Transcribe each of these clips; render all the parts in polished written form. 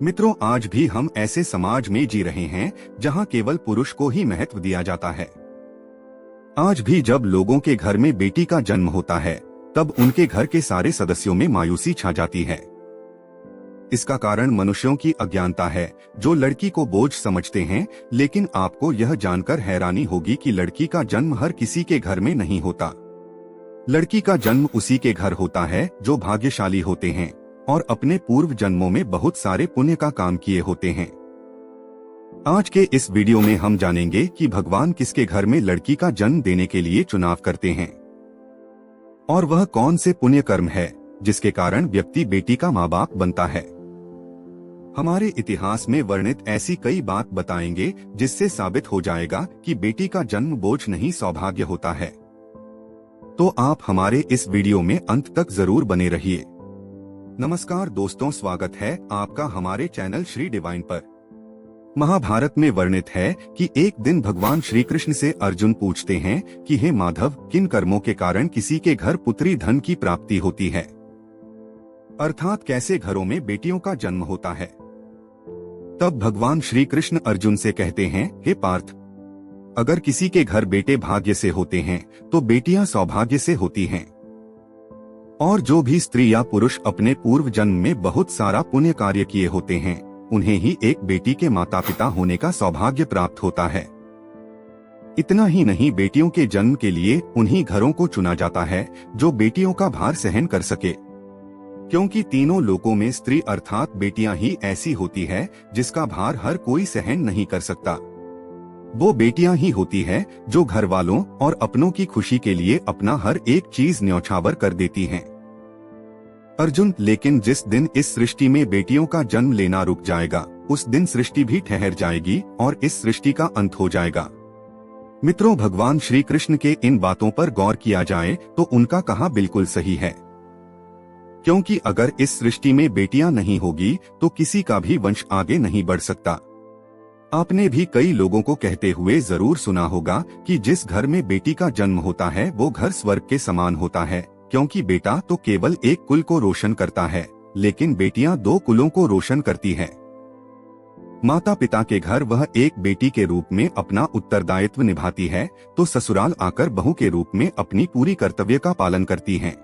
मित्रों, आज भी हम ऐसे समाज में जी रहे हैं जहां केवल पुरुष को ही महत्व दिया जाता है। आज भी जब लोगों के घर में बेटी का जन्म होता है तब उनके घर के सारे सदस्यों में मायूसी छा जाती है। इसका कारण मनुष्यों की अज्ञानता है, जो लड़की को बोझ समझते हैं। लेकिन आपको यह जानकर हैरानी होगी कि लड़की का जन्म हर किसी के घर में नहीं होता। लड़की का जन्म उसी के घर होता है जो भाग्यशाली होते हैं और अपने पूर्व जन्मों में बहुत सारे पुण्य का काम किए होते हैं। आज के इस वीडियो में हम जानेंगे कि भगवान किसके घर में लड़की का जन्म देने के लिए चुनाव करते हैं और वह कौन से पुण्य कर्म है जिसके कारण व्यक्ति बेटी का माँ बाप बनता है। हमारे इतिहास में वर्णित ऐसी कई बात बताएंगे जिससे साबित हो जाएगा कि बेटी का जन्म बोझ नहीं सौभाग्य होता है। तो आप हमारे इस वीडियो में अंत तक जरूर बने रहिए। नमस्कार दोस्तों, स्वागत है आपका हमारे चैनल श्री डिवाइन पर। महाभारत में वर्णित है कि एक दिन भगवान श्री कृष्ण से अर्जुन पूछते हैं कि हे माधव, किन कर्मों के कारण किसी के घर पुत्री धन की प्राप्ति होती है, अर्थात कैसे घरों में बेटियों का जन्म होता है। तब भगवान श्री कृष्ण अर्जुन से कहते हैं, हे पार्थ, अगर किसी के घर बेटे भाग्य से होते हैं तो बेटियां सौभाग्य से होती हैं। और जो भी स्त्री या पुरुष अपने पूर्व जन्म में बहुत सारा पुण्य कार्य किए होते हैं, उन्हें ही एक बेटी के माता पिता होने का सौभाग्य प्राप्त होता है। इतना ही नहीं, बेटियों के जन्म के लिए उन्हीं घरों को चुना जाता है जो बेटियों का भार सहन कर सके, क्योंकि तीनों लोकों में स्त्री अर्थात बेटियां ही ऐसी होती है जिसका भार हर कोई सहन नहीं कर सकता। वो बेटियां ही होती है जो घर वालों और अपनों की खुशी के लिए अपना हर एक चीज न्यौछावर कर देती हैं। अर्जुन, लेकिन जिस दिन इस सृष्टि में बेटियों का जन्म लेना रुक जाएगा, उस दिन सृष्टि भी ठहर जाएगी और इस सृष्टि का अंत हो जाएगा। मित्रों, भगवान श्री कृष्ण के इन बातों पर गौर किया जाए तो उनका कहा बिल्कुल सही है, क्योंकि अगर इस सृष्टि में बेटियां नहीं होगी तो किसी का भी वंश आगे नहीं बढ़ सकता। आपने भी कई लोगों को कहते हुए जरूर सुना होगा कि जिस घर में बेटी का जन्म होता है वो घर स्वर्ग के समान होता है, क्योंकि बेटा तो केवल एक कुल को रोशन करता है, लेकिन बेटियां दो कुलों को रोशन करती हैं। माता पिता के घर वह एक बेटी के रूप में अपना उत्तरदायित्व निभाती है, तो ससुराल आकर बहू के रूप में अपनी पूरी कर्तव्य का पालन करती हैं।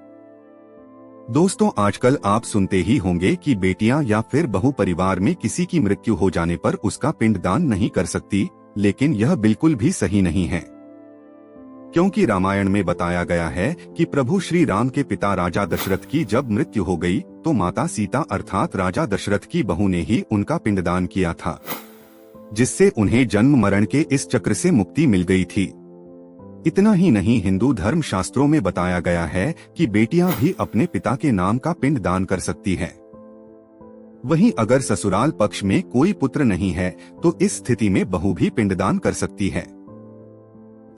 दोस्तों, आजकल आप सुनते ही होंगे कि बेटियां या फिर बहू परिवार में किसी की मृत्यु हो जाने पर उसका पिंडदान नहीं कर सकती, लेकिन यह बिल्कुल भी सही नहीं है, क्योंकि रामायण में बताया गया है कि प्रभु श्री राम के पिता राजा दशरथ की जब मृत्यु हो गई तो माता सीता अर्थात राजा दशरथ की बहू ने ही उनका पिंडदान किया था, जिससे उन्हें जन्म मरण के इस चक्र से मुक्ति मिल गई थी। इतना ही नहीं, हिंदू धर्म शास्त्रों में बताया गया है कि बेटियां भी अपने पिता के नाम का पिंड दान कर सकती है। वहीं अगर ससुराल पक्ष में कोई पुत्र नहीं है तो इस स्थिति में बहू भी पिंडदान कर सकती है।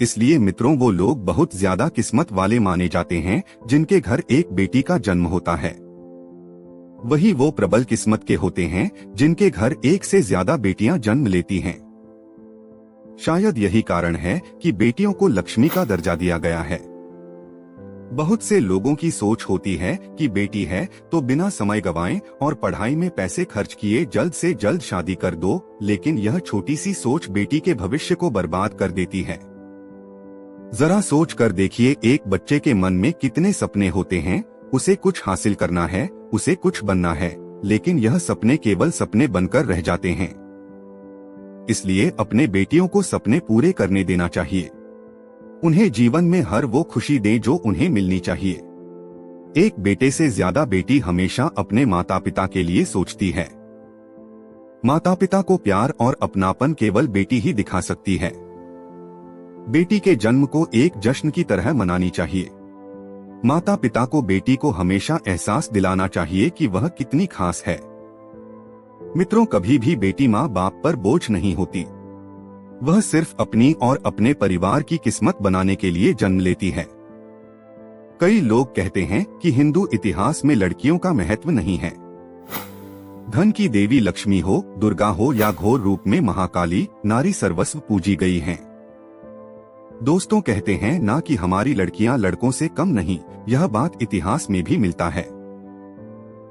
इसलिए मित्रों, वो लोग बहुत ज्यादा किस्मत वाले माने जाते हैं जिनके घर एक बेटी का जन्म होता है। वही वो प्रबल किस्मत के होते हैं जिनके घर एक से ज्यादा बेटियां जन्म लेती हैं। शायद यही कारण है कि बेटियों को लक्ष्मी का दर्जा दिया गया है। बहुत से लोगों की सोच होती है कि बेटी है तो बिना समय गवाएं और पढ़ाई में पैसे खर्च किए जल्द से जल्द शादी कर दो, लेकिन यह छोटी सी सोच बेटी के भविष्य को बर्बाद कर देती है। जरा सोच कर देखिए, एक बच्चे के मन में कितने सपने होते हैं। उसे कुछ हासिल करना है, उसे कुछ बनना है, लेकिन यह सपने केवल सपने बनकर रह जाते हैं। इसलिए अपने बेटियों को सपने पूरे करने देना चाहिए। उन्हें जीवन में हर वो खुशी दें जो उन्हें मिलनी चाहिए। एक बेटे से ज्यादा बेटी हमेशा अपने माता पिता के लिए सोचती है। माता पिता को प्यार और अपनापन केवल बेटी ही दिखा सकती है। बेटी के जन्म को एक जश्न की तरह मनानी चाहिए। माता पिता को बेटी को हमेशा एहसास दिलाना चाहिए कि वह कितनी खास है। मित्रों, कभी भी बेटी माँ बाप पर बोझ नहीं होती। वह सिर्फ अपनी और अपने परिवार की किस्मत बनाने के लिए जन्म लेती है। कई लोग कहते हैं कि हिंदू इतिहास में लड़कियों का महत्व नहीं है। धन की देवी लक्ष्मी हो, दुर्गा हो या घोर रूप में महाकाली, नारी सर्वस्व पूजी गई हैं। दोस्तों, कहते हैं ना कि हमारी लड़कियां लड़कों से कम नहीं, यह बात इतिहास में भी मिलता है।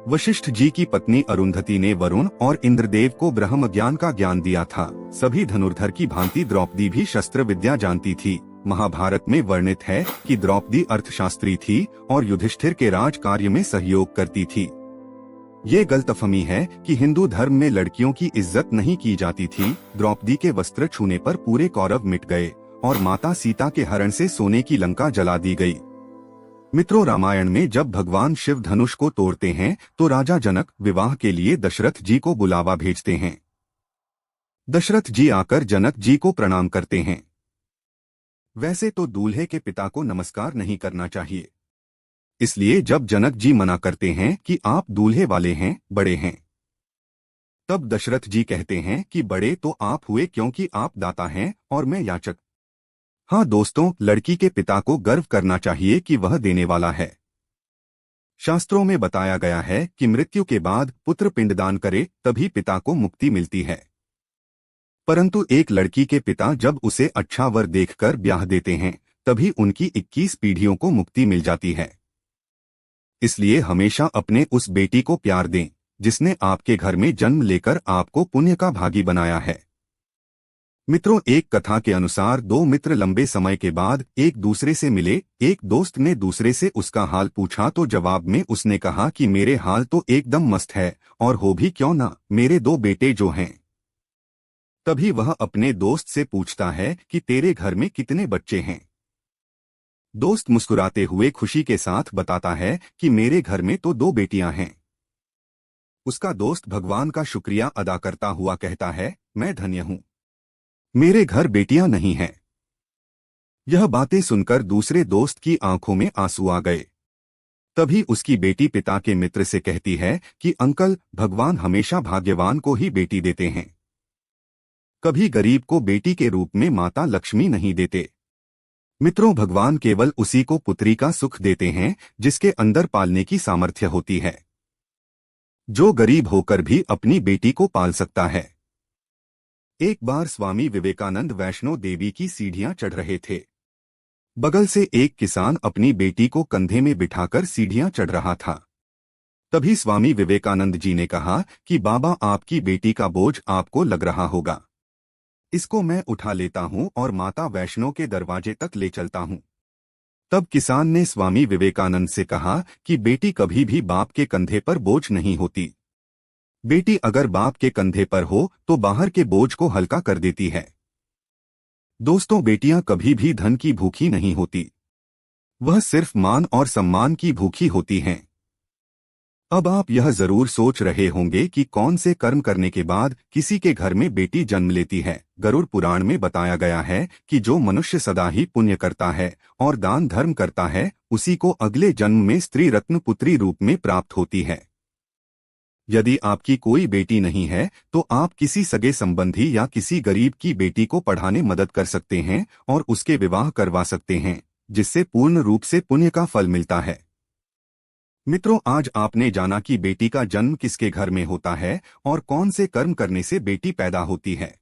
वशिष्ठ जी की पत्नी अरुंधति ने वरुण और इंद्रदेव को ब्रह्म ज्ञान का ज्ञान दिया था। सभी धनुर्धर की भांति द्रौपदी भी शस्त्र विद्या जानती थी। महाभारत में वर्णित है कि द्रौपदी अर्थशास्त्री थी और युधिष्ठिर के राज कार्य में सहयोग करती थी। ये गलतफहमी है कि हिंदू धर्म में लड़कियों की इज्जत नहीं की जाती थी। द्रौपदी के वस्त्र छूने पर पूरे कौरव मिट गए और माता सीता के हरण से सोने की लंका जला दी गई। मित्रों, रामायण में जब भगवान शिव धनुष को तोड़ते हैं तो राजा जनक विवाह के लिए दशरथ जी को बुलावा भेजते हैं। दशरथ जी आकर जनक जी को प्रणाम करते हैं। वैसे तो दूल्हे के पिता को नमस्कार नहीं करना चाहिए, इसलिए जब जनक जी मना करते हैं कि आप दूल्हे वाले हैं, बड़े हैं, तब दशरथ जी कहते हैं कि बड़े तो आप हुए क्योंकि आप दाता हैं और मैं याचक। हाँ दोस्तों, लड़की के पिता को गर्व करना चाहिए कि वह देने वाला है। शास्त्रों में बताया गया है कि मृत्यु के बाद पुत्र पिंडदान करे तभी पिता को मुक्ति मिलती है। परंतु एक लड़की के पिता जब उसे अच्छा वर देखकर ब्याह देते हैं तभी उनकी 21 पीढ़ियों को मुक्ति मिल जाती है। इसलिए हमेशा अपने उस बेटी को प्यार दें जिसने आपके घर में जन्म लेकर आपको पुण्य का भागी बनाया है। मित्रों, एक कथा के अनुसार दो मित्र लंबे समय के बाद एक दूसरे से मिले। एक दोस्त ने दूसरे से उसका हाल पूछा तो जवाब में उसने कहा कि मेरे हाल तो एकदम मस्त है और हो भी क्यों ना, मेरे दो बेटे जो हैं। तभी वह अपने दोस्त से पूछता है कि तेरे घर में कितने बच्चे हैं। दोस्त मुस्कुराते हुए खुशी के साथ बताता है कि मेरे घर में तो 2 बेटियां हैं। उसका दोस्त भगवान का शुक्रिया अदा करता हुआ कहता है, मैं धन्य हूं, मेरे घर बेटियां नहीं हैं। यह बातें सुनकर दूसरे दोस्त की आंखों में आंसू आ गए। तभी उसकी बेटी पिता के मित्र से कहती है कि अंकल, भगवान हमेशा भाग्यवान को ही बेटी देते हैं, कभी गरीब को बेटी के रूप में माता लक्ष्मी नहीं देते। मित्रों, भगवान केवल उसी को पुत्री का सुख देते हैं जिसके अंदर पालने की सामर्थ्य होती है, जो गरीब होकर भी अपनी बेटी को पाल सकता है। एक बार स्वामी विवेकानंद वैष्णो देवी की सीढ़ियां चढ़ रहे थे। बगल से एक किसान अपनी बेटी को कंधे में बिठाकर सीढ़ियां चढ़ रहा था। तभी स्वामी विवेकानंद जी ने कहा कि बाबा, आपकी बेटी का बोझ आपको लग रहा होगा, इसको मैं उठा लेता हूं और माता वैष्णो के दरवाजे तक ले चलता हूं। तब किसान ने स्वामी विवेकानंद से कहा कि बेटी कभी भी बाप के कंधे पर बोझ नहीं होती। बेटी अगर बाप के कंधे पर हो तो बाहर के बोझ को हल्का कर देती है। दोस्तों, बेटियां कभी भी धन की भूखी नहीं होती, वह सिर्फ मान और सम्मान की भूखी होती हैं। अब आप यह जरूर सोच रहे होंगे कि कौन से कर्म करने के बाद किसी के घर में बेटी जन्म लेती है। गरुड़ पुराण में बताया गया है कि जो मनुष्य सदा ही पुण्य करता है और दान धर्म करता है, उसी को अगले जन्म में स्त्री रत्न पुत्री रूप में प्राप्त होती है। यदि आपकी कोई बेटी नहीं है तो आप किसी सगे संबंधी या किसी गरीब की बेटी को पढ़ाने मदद कर सकते हैं और उसके विवाह करवा सकते हैं, जिससे पूर्ण रूप से पुण्य का फल मिलता है। मित्रों, आज आपने जाना कि बेटी का जन्म किसके घर में होता है और कौन से कर्म करने से बेटी पैदा होती है।